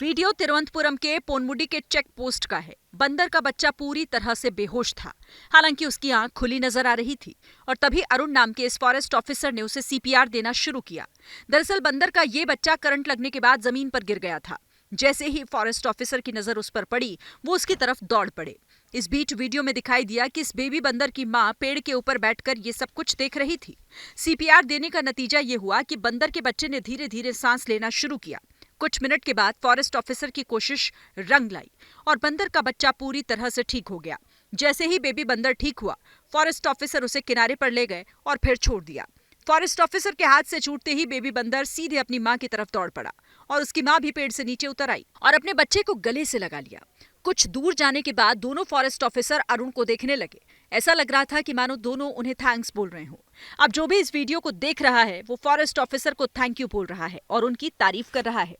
Video Thiruvananthapuram के पोनमुडी के check post का है। बंदर का बच्चा पूरी तरह से बेहोश था। हालांकि उसकी आंख खुली नजर आ रही थी और तभी अरुण नाम के इस फॉरेस्ट ऑफिसर ने उसे सीपीआर देना शुरू किया। दरअसल बंदर का ये बच्चा करंट लगने के बाद जमीन पर गिर गया था। जैसे ही फॉरेस्ट ऑफिसर की नजर उस पर पड़ी, वो उसकी तरफ दौड़ पड़े। इस बीच वीडियो में दिखाई दिया कि इस बेबी बंदर की मां पेड़ के ऊपर बैठकर ये सब कुछ देख रही थी। सीपीआर देने का नतीजा ये हुआ कि बंदर के बच्चे ने धीरे धीरे सांस लेना शुरू किया। कुछ मिनट के बाद फॉरेस्ट ऑफिसर की कोशिश रंग लाई और बंदर का बच्चा पूरी तरह से ठीक हो गया। जैसे ही बेबी बंदर ठीक हुआ, फॉरेस्ट ऑफिसर उसे किनारे पर ले गए और फिर छोड़ दिया। फॉरेस्ट ऑफिसर के हाथ से छूटते ही बेबी बंदर सीधे अपनी मां की तरफ दौड़ पड़ा और उसकी मां भी पेड़ से नीचे उतर आई और अपने बच्चे को गले से लगा लिया। कुछ दूर जाने के बाद दोनों फॉरेस्ट ऑफिसर अरुण को देखने लगे। ऐसा लग रहा था कि मानो दोनों उन्हें थैंक्स बोल रहे हों। अब जो भी इस वीडियो को देख रहा है, वो फॉरेस्ट ऑफिसर को थैंक यू बोल रहा है और उनकी तारीफ कर रहा है।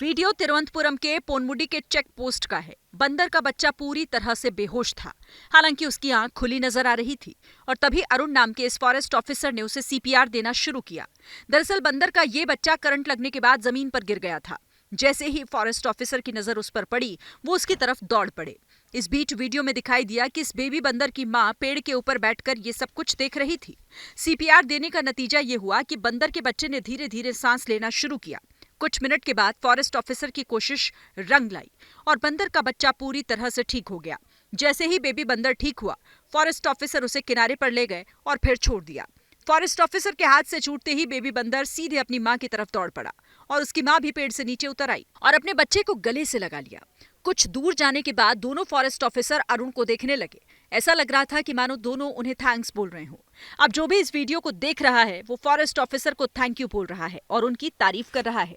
वीडियो तिरुवनंतपुरम के पोनमुडी के चेक पोस्ट का है। बंदर का बच्चा पूरी तरह से बेहोश था। हालांकि उसकी आंख खुली नजर आ रही थी और तभी अरुण नाम के इस फॉरेस्ट ऑफिसर ने उसे सीपीआर देना शुरू किया। दरअसल बंदर का ये बच्चा करंट लगने के बाद जमीन पर गिर गया था। जैसे ही फॉरेस्ट ऑफिसर की नजर उस पर पड़ी, वो उसकी तरफ दौड़ पड़े। इस बीच वीडियो में दिखाई दिया कि इस बेबी बंदर की मां पेड़ के ऊपर बैठकर ये सब कुछ देख रही थी। सीपीआर देने का नतीजा ये हुआ कि बंदर के बच्चे ने धीरे धीरे सांस लेना शुरू किया। कुछ मिनट के बाद फॉरेस्ट ऑफिसर की कोशिश रंग लाई और बंदर का बच्चा पूरी तरह से ठीक हो गया। जैसे ही बेबी बंदर ठीक हुआ, फॉरेस्ट ऑफिसर उसे किनारे पर ले गए और फिर छोड़ दिया। फॉरेस्ट ऑफिसर के हाथ से छूटते ही बेबी बंदर सीधे अपनी मां की तरफ दौड़ पड़ा और उसकी मां भी पेड़ से नीचे उतर आई और अपने बच्चे को गले से लगा लिया। कुछ दूर जाने के बाद दोनों फॉरेस्ट ऑफिसर अरुण को देखने लगे। ऐसा लग रहा था कि मानो दोनों उन्हें थैंक्स बोल रहे हों। अब जो भी इस वीडियो को देख रहा है, वो फॉरेस्ट ऑफिसर को थैंक यू बोल रहा है और उनकी तारीफ कर रहा है।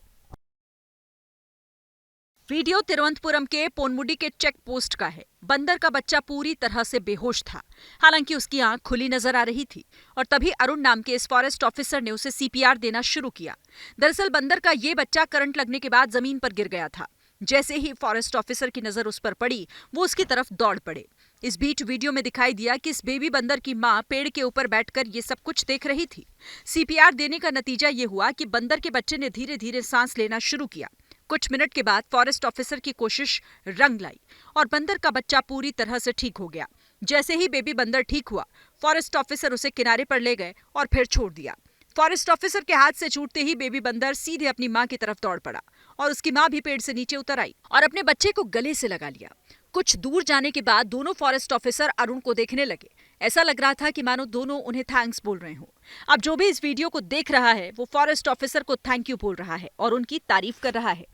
वीडियो तिरुवनंतपुरम के पोनमुडी के चेक पोस्ट का है। बंदर का बच्चा पूरी तरह से बेहोश था। हालांकि उसकी आंख खुली नजर आ रही थी और तभी अरुण नाम के इस फॉरेस्ट ऑफिसर ने उसे सीपीआर देना शुरू किया। दरअसल बंदर का ये बच्चा करंट लगने के बाद जमीन पर गिर गया था। जैसे ही फॉरेस्ट ऑफिसर की नजर उस पर पड़ी, वो उसकी तरफ दौड़ पड़े। इस बीच वीडियो में दिखाई दिया कि इस बेबी बंदर की मां पेड़ के ऊपर बैठकर ये सब कुछ देख रही थी। सीपीआर देने का नतीजा ये हुआ कि बंदर के बच्चे ने धीरे धीरे सांस लेना शुरू किया। कुछ मिनट के बाद फॉरेस्ट ऑफिसर की कोशिश रंग लाई और बंदर का बच्चा पूरी तरह से ठीक हो गया। जैसे ही बेबी बंदर ठीक हुआ, फॉरेस्ट ऑफिसर उसे किनारे पर ले गए और फिर छोड़ दिया। फॉरेस्ट ऑफिसर के हाथ से छूटते ही बेबी बंदर सीधे अपनी मां की तरफ दौड़ पड़ा और उसकी मां भी पेड़ से नीचे उतर आई और अपने बच्चे को गले से लगा लिया। कुछ दूर जाने के बाद दोनों फॉरेस्ट ऑफिसर अरुण को देखने लगे। ऐसा लग रहा था कि मानो दोनों उन्हें थैंक्स बोल रहे हों। अब जो भी इस वीडियो को देख रहा है, वो फॉरेस्ट ऑफिसर को थैंक यू बोल रहा है और उनकी तारीफ कर रहा है।